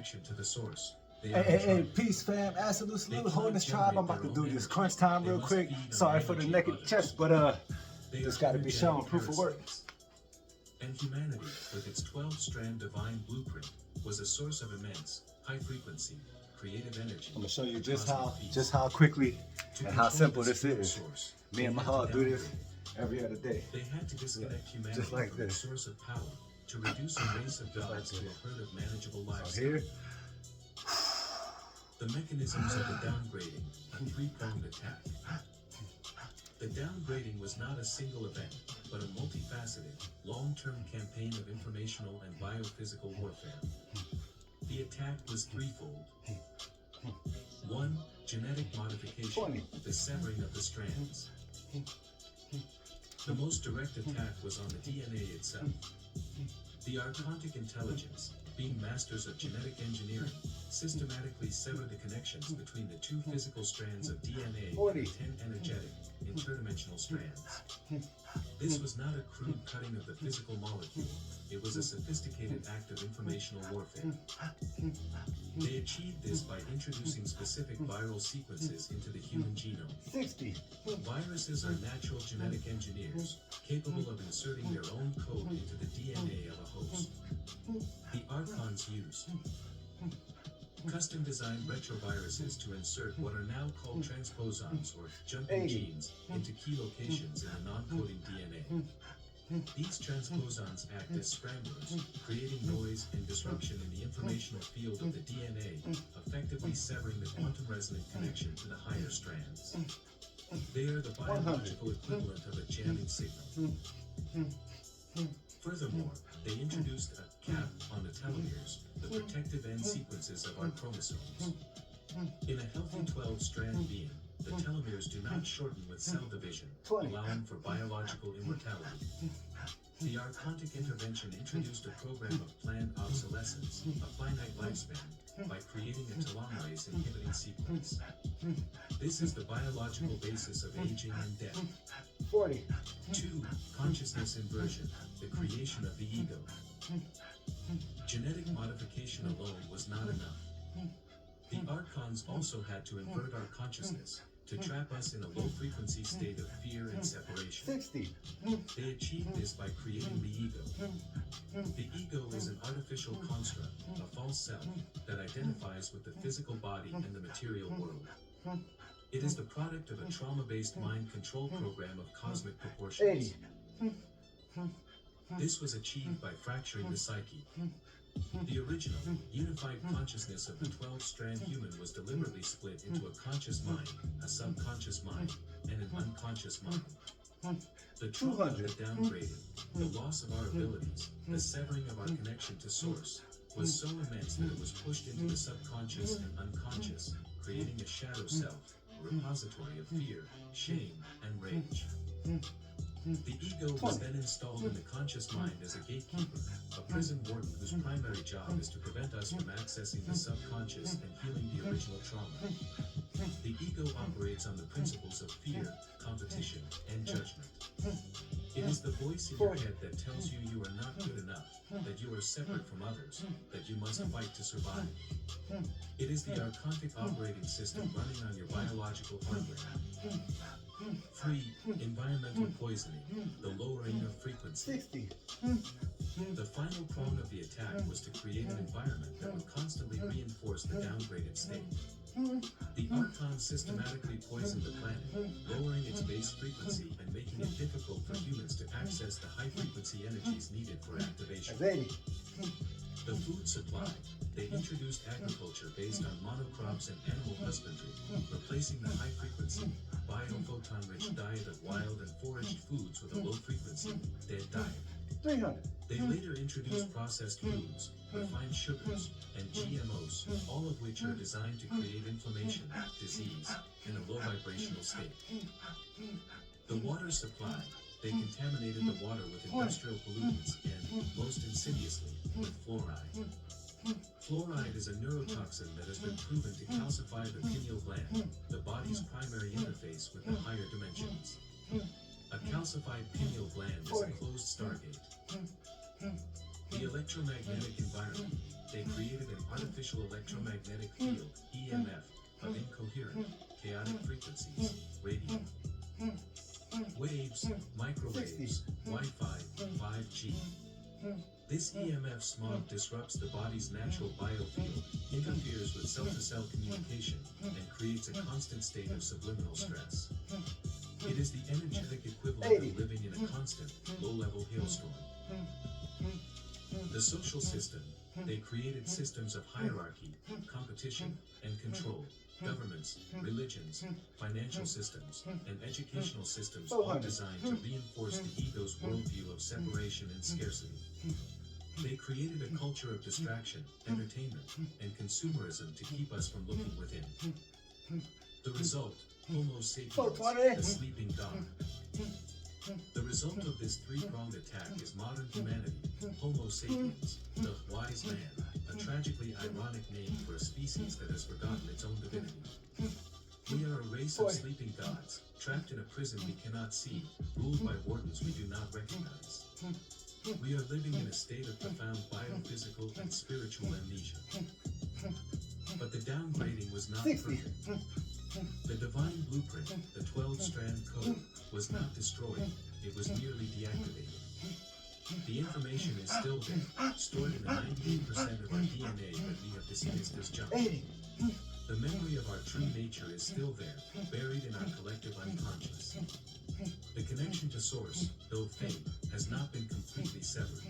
connection to the source. Hey, peace fam, absolute salute, holding this tribe. I'm about to do this crunch time real quick. Sorry for the naked chest, but this gotta be shown, proof of work. And humanity, with its 12-strand divine blueprint, was a source of immense, high-frequency, creative energy. I'm gonna show you just how quickly and how simple this is. Me and Mahal do this every other day. They had to disconnect humanity just like from the this. source of power to reduce a race of gods to a herd of manageable lives. So here, the mechanisms of the downgrading, a three-pronged attack. The downgrading was not a single event, but a multifaceted, long-term campaign of informational and biophysical warfare. The attack was threefold. 1. Genetic modification, the severing of the strands. The most direct attack was on the DNA itself. The Archontic intelligence, being masters of genetic engineering, systematically severed the connections between the two physical strands of DNA and the 10 energetic, interdimensional strands. This was not a crude cutting of the physical molecule, it was a sophisticated act of informational warfare. They achieved this by introducing specific viral sequences into the human genome. 60. Viruses are natural genetic engineers, capable of inserting their own code into the DNA of a host. The Archons used custom-designed retroviruses to insert what are now called transposons or jumping genes into key locations in the non-coding DNA. These transposons act as scramblers, creating noise and disruption in the informational field of the DNA, effectively severing the quantum resonant connection to the higher strands. They are the biological equivalent of a jamming signal. Furthermore, they introduced a cap on the telomeres, the protective end sequences of our chromosomes. In a healthy 12-strand being, the telomeres do not shorten with cell division, allowing for biological immortality. The Archontic intervention introduced a program of planned obsolescence, a finite lifespan, by creating a telomerase inhibiting sequence. This is the biological basis of aging and death. 40. 2. Consciousness inversion, the creation of the ego. Genetic modification alone was not enough. The Archons also had to invert our consciousness, to trap us in a low-frequency state of fear and separation. 60. They achieved this by creating the ego. The ego is an artificial construct, a false self, that identifies with the physical body and the material world. It is the product of a trauma-based mind control program of cosmic proportions. 80. This was achieved by fracturing the psyche. The original, unified consciousness of the 12-strand human was deliberately split into a conscious mind, a subconscious mind, and an unconscious mind. The trauma of the downgrading, the loss of our abilities, the severing of our connection to source, was so immense that it was pushed into the subconscious and unconscious, creating a shadow self, a repository of fear, shame, and rage. The ego was then installed in the conscious mind as a gatekeeper, a prison warden whose primary job is to prevent us from accessing the subconscious and healing the original trauma. The ego operates on the principles of fear, competition, and judgment. It is the voice in your head that tells you you are not good enough, that you are separate from others, that you must fight to survive. It is the Archontic operating system running on your biological hardware. 3. Environmental poisoning, the lowering of frequency. 60. The final prong of the attack was to create an environment that would constantly reinforce the downgraded state. The Archons systematically poisoned the planet, lowering its base frequency and making it difficult for humans to access the high-frequency energies needed for activation. 80. The food supply. They introduced agriculture based on monocrops and animal husbandry, replacing the high-frequency, biophoton-rich diet of wild and foraged foods with a low-frequency, dead diet. 300. They later introduced processed foods, refined sugars, and GMOs, all of which are designed to create inflammation, disease, and a low vibrational state. The water supply. They contaminated the water with industrial pollutants and, most insidiously, with fluoride. Fluoride is a neurotoxin that has been proven to calcify the pineal gland, the body's primary interface with the higher dimensions. A calcified pineal gland is a closed stargate. The electromagnetic environment. They created an artificial electromagnetic field, EMF, of incoherent, chaotic frequencies, radio waves, microwaves, Wi-Fi, 5G. This EMF smog disrupts the body's natural biofield, interferes with cell-to-cell communication, and creates a constant state of subliminal stress. It is the energetic equivalent of living in a constant, low-level hailstorm. The social system. They created systems of hierarchy, competition, and control. Governments, religions, financial systems, and educational systems all designed to reinforce the ego's worldview of separation and scarcity. They created a culture of distraction, entertainment, and consumerism to keep us from looking within. The result, Homo sapiens, the sleeping dog. The result of this three-pronged attack is modern humanity, Homo sapiens, the wise man, a tragically ironic name for a species that has forgotten its own divinity. We are a race of sleeping gods, trapped in a prison we cannot see, ruled by wardens we do not recognize. We are living in a state of profound biophysical and spiritual amnesia. But the downgrading was not perfect. The divine blueprint, the 12-strand code, was not destroyed, it was merely deactivated. The information is still there, stored in the 98% of our DNA that we have dismissed as junk. The memory of our true nature is still there, buried in our collective unconscious. The connection to source, though faint, has not been completely severed.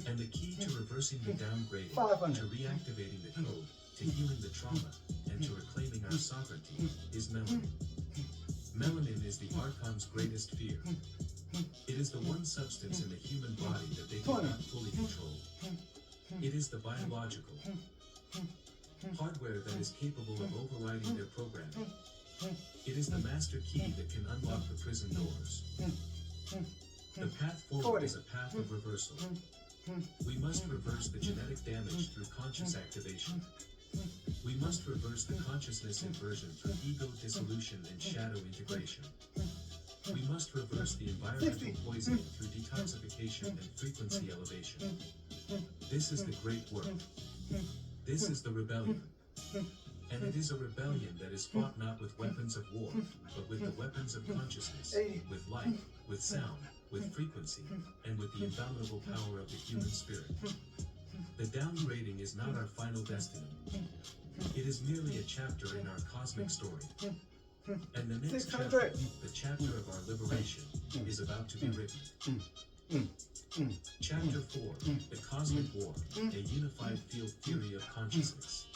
And the key to reversing the downgrading, to reactivating the code, to healing the trauma, and to reclaiming our sovereignty, is melanin. Melanin is the Archon's greatest fear. It is the one substance in the human body that they cannot fully control. It is the biological hardware that is capable of overriding their programming. It is the master key that can unlock the prison doors. The path forward is a path of reversal. We must reverse the genetic damage through conscious activation. We must reverse the consciousness inversion through ego dissolution and shadow integration. We must reverse the environmental poisoning through detoxification and frequency elevation. This is the great work. This is the rebellion. And it is a rebellion that is fought not with weapons of war, but with the weapons of consciousness, with light, with sound, with frequency, and with the indomitable power of the human spirit. The downgrading is not our final destiny. It is merely a chapter in our cosmic story. And the next chapter, the chapter of our liberation, is about to be written. Chapter 4, the Cosmic War, a unified field theory of consciousness.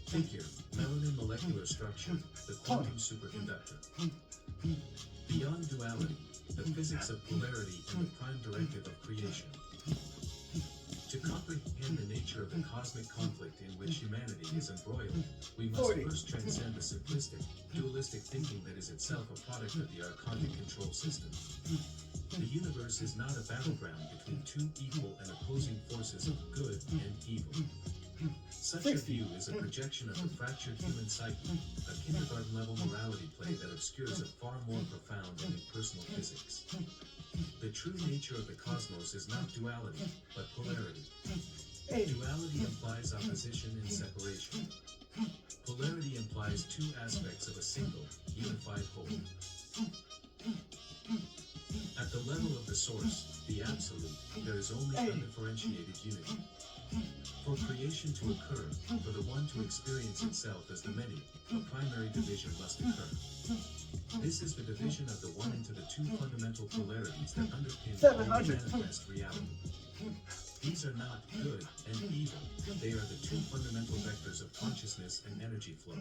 Figure, melanin molecular structure, the quantum superconductor. Beyond duality, the physics of polarity and the prime directive of creation. To comprehend the nature of the cosmic conflict in which humanity is embroiled, we must first transcend the simplistic, dualistic thinking that is itself a product of the archonic control system. The universe is not a battleground between two equal and opposing forces of good and evil. Such a view is a projection of the fractured human psyche, a kindergarten-level morality play that obscures a far more profound and impersonal physics. The true nature of the cosmos is not duality, but polarity. Duality implies opposition and separation. Polarity implies two aspects of a single, unified whole. At the level of the source, the absolute, there is only undifferentiated unity. For creation to occur, for the one to experience itself as the many, a primary division must occur. This is the division of the one into the two fundamental polarities that underpin all manifest reality. These are not good and evil, they are the two fundamental vectors of consciousness and energy flow.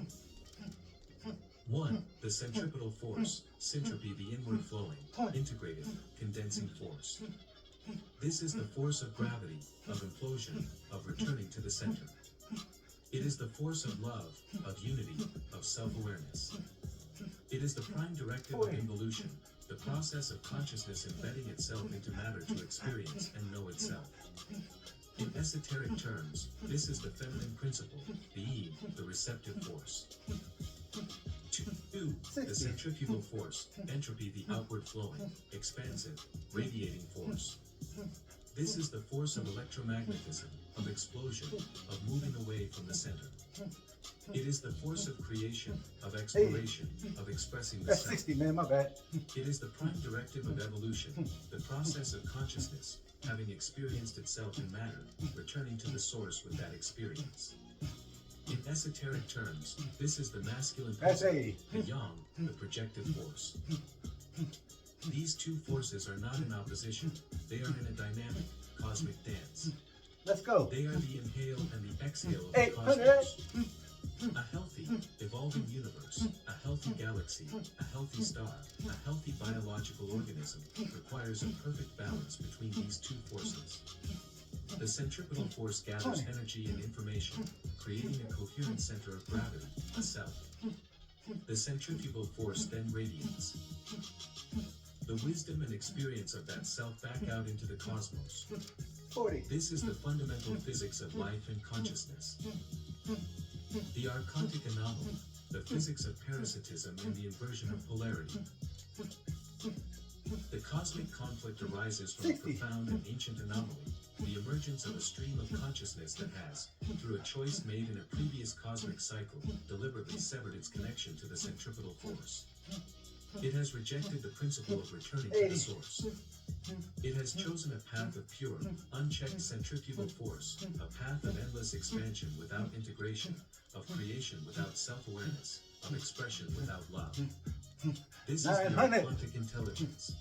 1. The centripetal force, syntropy, the inward flowing, integrated, condensing force. This is the force of gravity, of implosion, of returning to the center. It is the force of love, of unity, of self-awareness. It is the prime directive of involution, the process of consciousness embedding itself into matter to experience and know itself. In esoteric terms, this is the feminine principle, the Eve, the receptive force. 2. The centrifugal force, entropy, the outward flowing, expansive, radiating force. This is the force of electromagnetism, of explosion, of moving away from the center. It is the force of creation, of exploration, of expressing the That's self. 60, man, my bad. It is the prime directive of evolution, the process of consciousness, having experienced itself in matter, returning to the source with that experience. In esoteric terms, this is the masculine That's principle, 80. the yang, the projective force. These two forces are not in opposition, they are in a dynamic, cosmic dance. Let's go. They are the inhale and the exhale of the 800. cosmos. A healthy, evolving universe, a healthy galaxy, a healthy star, a healthy biological organism requires a perfect balance between these two forces. The centripetal force gathers energy and information, creating a coherent center of gravity, a self. The centrifugal force then radiates the wisdom and experience of that self back out into the cosmos. 40. This is the fundamental physics of life and consciousness. The archontic anomaly, the physics of parasitism and the inversion of polarity. The cosmic conflict arises from a 60. profound and ancient anomaly, the emergence of a stream of consciousness that has, through a choice made in a previous cosmic cycle, deliberately severed its connection to the centripetal force. It has rejected the principle of returning to the source. It has chosen a path of pure, unchecked centrifugal force, a path of endless expansion without integration, of creation without self-awareness, of expression without love. This is the 900. archontic intelligence.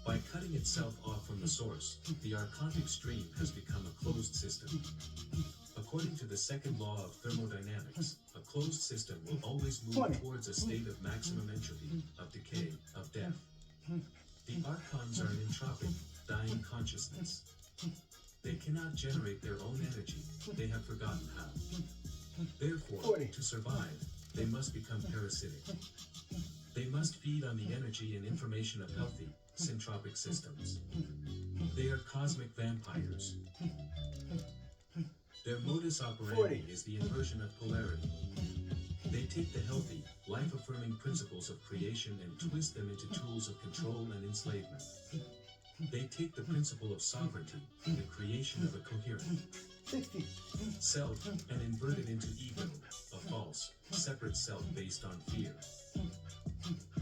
By cutting itself off from the source, the archontic stream has become a closed system. According to the second law of thermodynamics, a closed system will always move 20. towards a state of maximum entropy, of decay, of death. The archons are an entropic, dying consciousness. They cannot generate their own energy, they have forgotten how. Therefore, 40. to survive, they must become parasitic. They must feed on the energy and information of healthy, syntropic systems. They are cosmic vampires. Their modus operandi 40. is the inversion of polarity. They take the healthy, life-affirming principles of creation and twist them into tools of control and enslavement. They take the principle of sovereignty, the creation of a coherent 60. self, and invert it into ego, a false, separate self based on fear.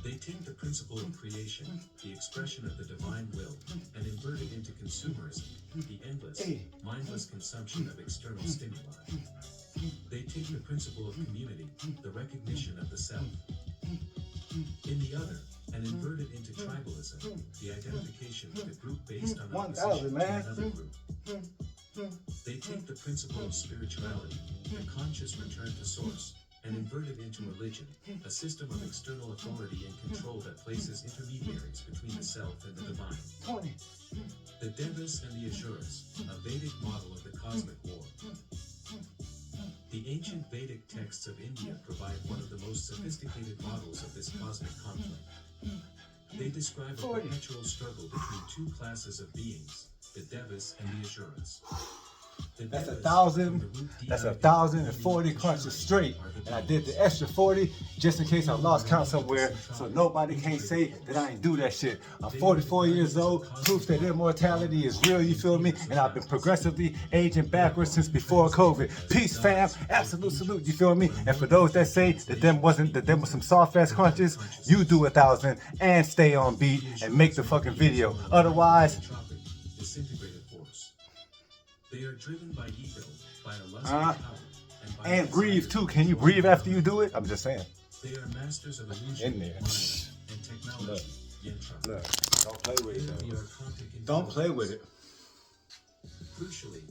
They take the principle of creation, the expression of the divine will, and invert it into consumerism, the endless, mindless consumption of external stimuli. They take the principle of community, the recognition of the self, in the other, and invert it into tribalism, the identification with a group based on 1,000, opposition to man. another group. They take the principle of spirituality, the conscious return to source, and invert it into religion, a system of external authority and control that places intermediaries between the self and the divine. 20. The Devas and the Asuras, a Vedic model of the cosmic war. The ancient Vedic texts of India provide one of the most sophisticated models of this cosmic conflict. They describe a 40. perpetual struggle between two classes of beings, the Devas and the Asuras. The That's Devas, 1,000. from the root That's DI, 1,040 crunches Asuras straight. are the And I devils. did the extra 40 just in case I lost count somewhere. So nobody can't say that I ain't do that shit. I'm 44 years old. Proof that immortality is real, you feel me? And I've been progressively aging backwards since before COVID. Peace, fam. Absolute salute, you feel me? And for those that say that them was some soft ass crunches, you do 1,000 and stay on beat and make the fucking video. Otherwise, Entropic, disintegrated force. They are driven by ego, by a lust for power, by and a breathe desire too. Can you breathe after you do it? I'm just saying. They are masters of illusion, In there. mind, and technology. Yantra. Look, don't play with They are it. the archontic Don't play with intelligence. it. Crucially,